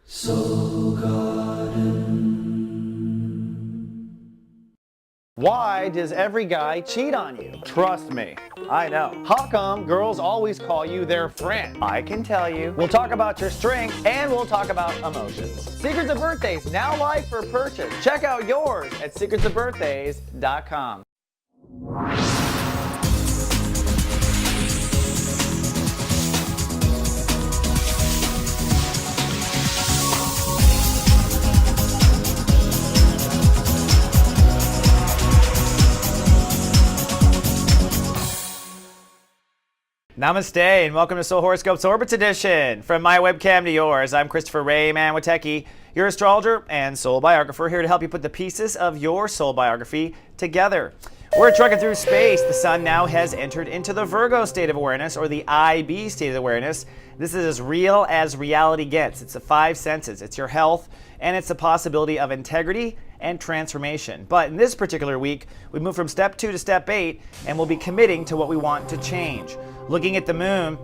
Soul Garden. Why does every guy cheat on you? Trust me, I know. How come girls always call you their friend? I can tell you. We'll talk about your strengths and we'll talk about emotions. Secrets of Birthdays, now live for purchase. Check out yours at secretsofbirthdays.com. Namaste and welcome to Soul Horoscopes Orbits Edition. From my webcam to yours, I'm Christopher Witecki, your astrologer and soul biographer, here to help you put the pieces of your soul biography together. We're trucking through space. The sun now has entered into the Virgo state of awareness, or the IB state of awareness. This is as real as reality gets. It's the five senses. It's your health, and it's the possibility of integrity and transformation. But in this particular week, we move from step 2 to step 8, and we'll be committing to what we want to change. Looking at the moon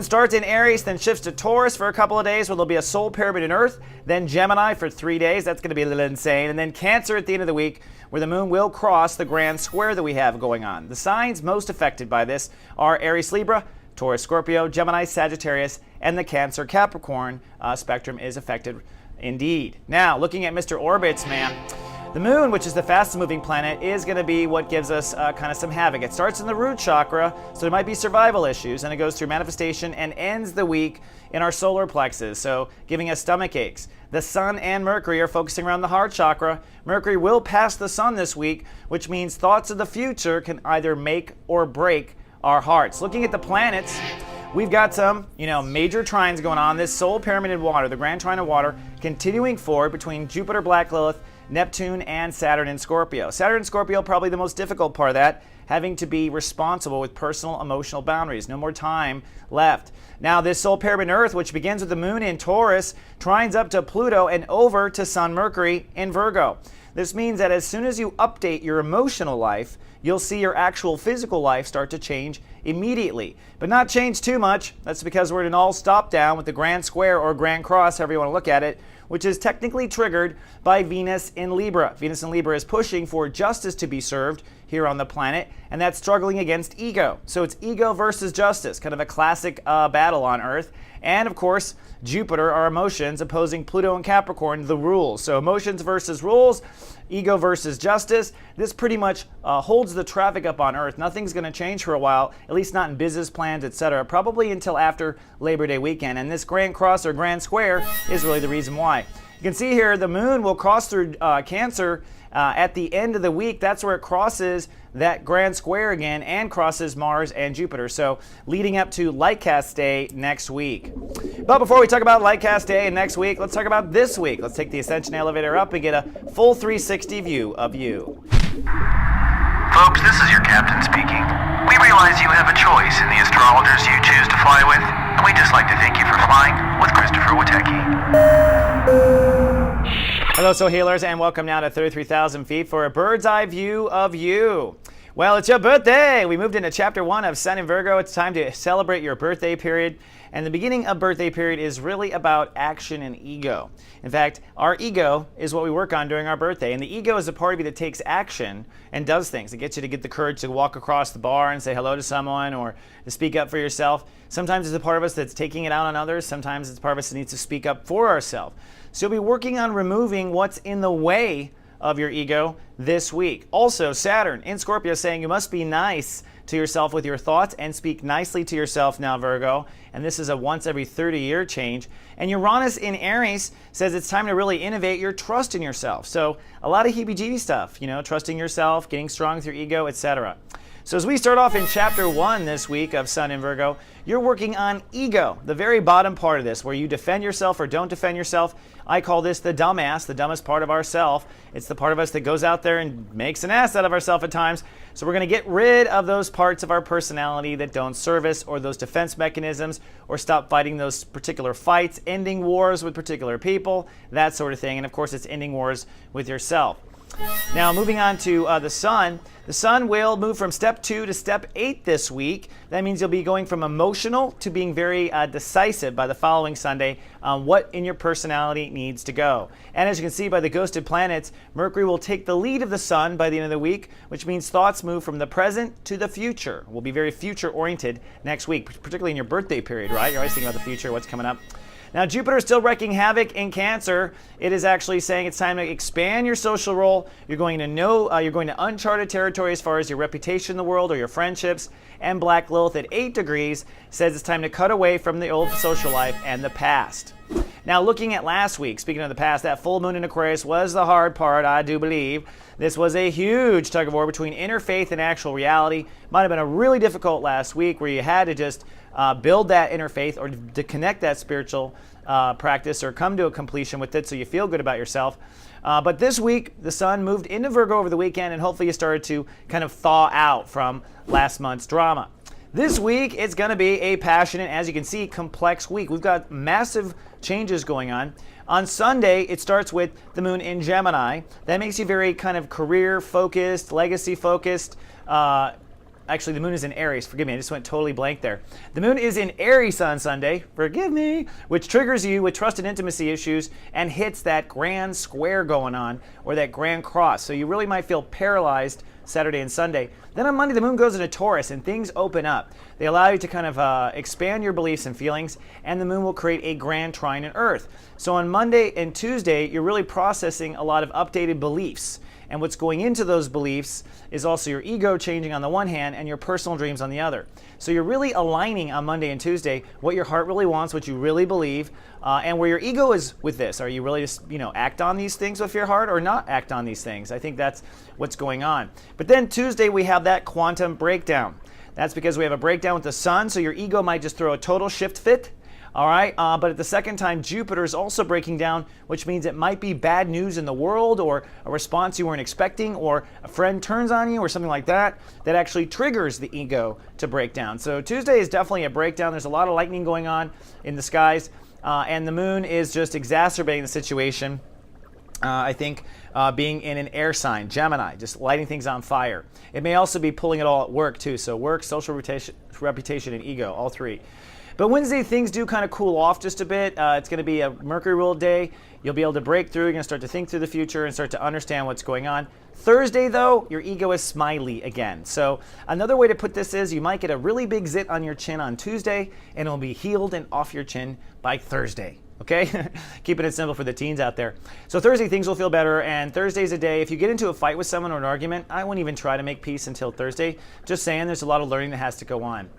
starts in Aries, then shifts to Taurus for a couple of days, where there'll be a soul pyramid in Earth, then Gemini for 3 days. That's going to be a little insane. And then Cancer at the end of the week, where the moon will cross the grand square that we have going on. The signs most affected by this are Aries, Libra, Taurus, Scorpio, Gemini, Sagittarius, and the Cancer, Capricorn spectrum is affected indeed. Now, looking at Mr. Orbits, man. The moon, which is the fastest moving planet, is going to be what gives us kind of some havoc. It starts in the root chakra, so there might be survival issues, and it goes through manifestation and ends the week in our solar plexus, so giving us stomach aches. The sun and Mercury are focusing around the heart chakra. Mercury will pass the sun this week, which means thoughts of the future can either make or break our hearts. Looking at the planets, we've got some, major trines going on. This soul pyramid in water, the grand trine of water, continuing forward between Jupiter, Black Lilith, Neptune, and Saturn in Scorpio. Saturn in Scorpio, probably the most difficult part of that, having to be responsible with personal emotional boundaries. No more time left. Now, this soul pyramid in Earth, which begins with the moon in Taurus, trines up to Pluto and over to Sun Mercury in Virgo. This means that as soon as you update your emotional life, you'll see your actual physical life start to change immediately. But not change too much. That's because we're in an all stop down with the grand square or grand cross, however you want to look at it, which is technically triggered by Venus in Libra. Venus in Libra is pushing for justice to be served here on the planet, and that's struggling against ego. So it's ego versus justice, kind of a classic battle on Earth. And of course, Jupiter, our emotions, opposing Pluto and Capricorn, the rules. So emotions versus rules, ego versus justice. This pretty much holds the traffic up on Earth. Nothing's going to change for a while, at least not in business plans, etc. Probably until after Labor Day weekend. And this grand cross or grand square is really the reason why. You can see here the moon will cross through Cancer at the end of the week. That's where it crosses that grand square again and crosses Mars and Jupiter. So leading up to Lightcast Day next week. But before we talk about Lightcast Day and next week, let's talk about this week. Let's take the Ascension elevator up and get a full 360 view of you. Folks, this is your captain speaking. We realize you have a choice in the astrologers you choose to fly with, and we'd just like to thank you for flying with Christopher Witecki. Hello, Soul Healers, and welcome now to 33,000 feet for a bird's eye view of you. Well, it's your birthday. We moved into chapter 1 of Sun in Virgo. It's time to celebrate your birthday period. And the beginning of birthday period is really about action and ego. In fact, our ego is what we work on during our birthday. And the ego is a part of you that takes action and does things. It gets you to get the courage to walk across the bar and say hello to someone or to speak up for yourself. Sometimes it's a part of us that's taking it out on others. Sometimes it's a part of us that needs to speak up for ourselves. So you'll be working on removing what's in the way of your ego this week. Also, Saturn in Scorpio saying you must be nice to yourself with your thoughts and speak nicely to yourself now, Virgo. And this is a once every 30-year change. And Uranus in Aries says it's time to really innovate your trust in yourself. So a lot of heebie-jeebie stuff, trusting yourself, getting strong with your ego, etc. So as we start off in chapter 1 this week of Sun in Virgo, you're working on ego, the very bottom part of this, where you defend yourself or don't defend yourself. I call this the dumbass, the dumbest part of ourself. It's the part of us that goes out there and makes an ass out of ourselves at times. So we're going to get rid of those parts of our personality that don't serve us, or those defense mechanisms, or stop fighting those particular fights, ending wars with particular people, that sort of thing. And of course, it's ending wars with yourself. Now, moving on to the sun. The sun will move from step 2 to step 8 this week. That means you'll be going from emotional to being very decisive by the following Sunday on what in your personality needs to go. And as you can see by the ghosted planets, Mercury will take the lead of the sun by the end of the week, which means thoughts move from the present to the future. We'll be very future-oriented next week, particularly in your birthday period, right? You're always thinking about the future, what's coming up. Now, Jupiter is still wreaking havoc in Cancer. It is actually saying it's time to expand your social role. You're going to uncharted territory as far as your reputation in the world or your friendships. And Black Lilith at 8 degrees says it's time to cut away from the old social life and the past. Now, looking at last week, speaking of the past, that full moon in Aquarius was the hard part, I do believe. This was a huge tug of war between inner faith and actual reality. Might have been a really difficult last week where you had to just build that inner faith or to connect that spiritual practice or come to a completion with it so you feel good about yourself. But this week, the sun moved into Virgo over the weekend, and hopefully you started to kind of thaw out from last month's drama. This week, it's going to be a passionate, as you can see, complex week. We've got massive changes going on. On Sunday, it starts with the moon in Gemini. That makes you very kind of career-focused, legacy-focused. Actually, the moon is in Aries. Forgive me, I just went totally blank there. The moon is in Aries on Sunday, forgive me, which triggers you with trust and intimacy issues and hits that grand square going on, or that grand cross. So you really might feel paralyzed Saturday and Sunday. Then on Monday, the moon goes into Taurus and things open up. They allow you to kind of expand your beliefs and feelings, and the moon will create a grand trine in Earth. So on Monday and Tuesday, you're really processing a lot of updated beliefs. And what's going into those beliefs is also your ego changing on the one hand and your personal dreams on the other. So you're really aligning on Monday and Tuesday what your heart really wants, what you really believe, and where your ego is with this. Are you really just, act on these things with your heart or not act on these things? I think that's what's going on. But then Tuesday we have that quantum breakdown. That's because we have a breakdown with the sun, so your ego might just throw a total shift fit. All right, but at the second time, Jupiter is also breaking down, which means it might be bad news in the world or a response you weren't expecting or a friend turns on you or something like that that actually triggers the ego to break down. So Tuesday is definitely a breakdown. There's a lot of lightning going on in the skies, and the moon is just exacerbating the situation. I think being in an air sign, Gemini, just lighting things on fire. It may also be pulling it all at work too, so work, social reputation, and ego, all three. But Wednesday, things do kind of cool off just a bit. It's going to be a Mercury ruled day. You'll be able to break through. You're going to start to think through the future and start to understand what's going on. Thursday, though, your ego is smiley again. So another way to put this is you might get a really big zit on your chin on Tuesday, and it'll be healed and off your chin by Thursday. Okay? Keeping it simple for the teens out there. So Thursday, things will feel better, and Thursday's a day. If you get into a fight with someone or an argument, I wouldn't even try to make peace until Thursday. Just saying, there's a lot of learning that has to go on.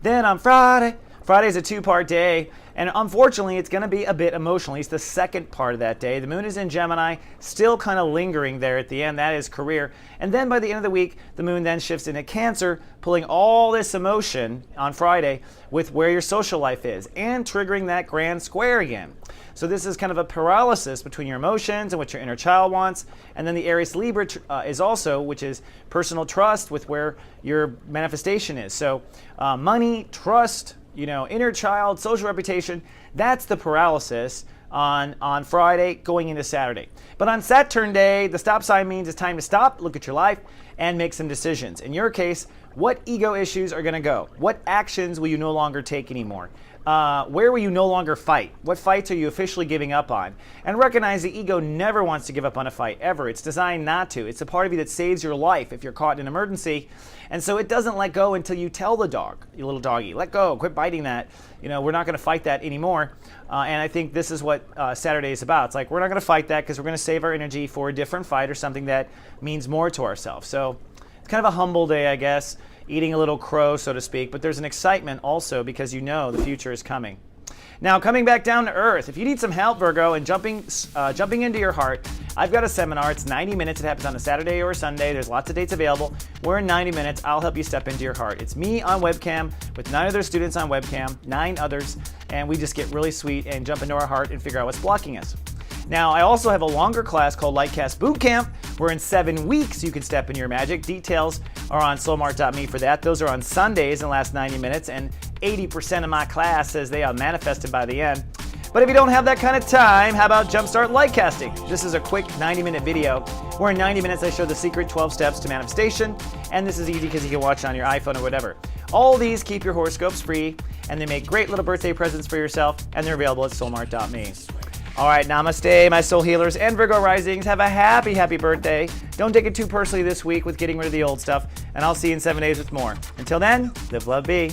Then on Friday's a two-part day, and unfortunately, it's going to be a bit emotional. It's the second part of that day. The moon is in Gemini, still kind of lingering there at the end. That is career. And then by the end of the week, the moon then shifts into Cancer, pulling all this emotion on Friday with where your social life is and triggering that grand square again. So this is kind of a paralysis between your emotions and what your inner child wants. And then the Aries Libra is also, which is personal trust with where your manifestation is. So money, trust, inner child, social reputation, that's the paralysis on Friday going into Saturday. But on Saturn Day, the stop sign means it's time to stop, look at your life, and make some decisions. In your case, what ego issues are going to go? What actions will you no longer take anymore? Where will you no longer fight? What fights are you officially giving up on? And recognize the ego never wants to give up on a fight, ever. It's designed not to. It's a part of you that saves your life if you're caught in an emergency. And so it doesn't let go until you tell the dog, your little doggy, let go, quit biting that. We're not going to fight that anymore. And I think this is what Saturday is about. It's like, we're not going to fight that because we're going to save our energy for a different fight or something that means more to ourselves. So it's kind of a humble day, I guess. Eating a little crow, so to speak, but there's an excitement also because the future is coming. Now, coming back down to earth, if you need some help, Virgo, and jumping into your heart, I've got a seminar. It's 90 minutes. It happens on a Saturday or a Sunday. There's lots of dates available. We're in 90 minutes. I'll help you step into your heart. It's me on webcam with 9 other students on webcam, 9 others, and we just get really sweet and jump into our heart and figure out what's blocking us. Now, I also have a longer class called Lightcast Bootcamp. We're in 7 weeks. You can step into your magic. Details are on soulmart.me for that. Those are on Sundays in the last 90 minutes, and 80% of my class says they are manifested by the end. But if you don't have that kind of time, how about Jumpstart Light Casting? This is a quick 90-minute video where in 90 minutes I show the secret 12 steps to manifestation, and this is easy because you can watch it on your iPhone or whatever. All these keep your horoscopes free, and they make great little birthday presents for yourself, and they're available at soulmart.me. All right, namaste, my soul healers and Virgo risings. Have a happy, happy birthday. Don't take it too personally this week with getting rid of the old stuff, and I'll see you in 7 days with more. Until then, live, love, be.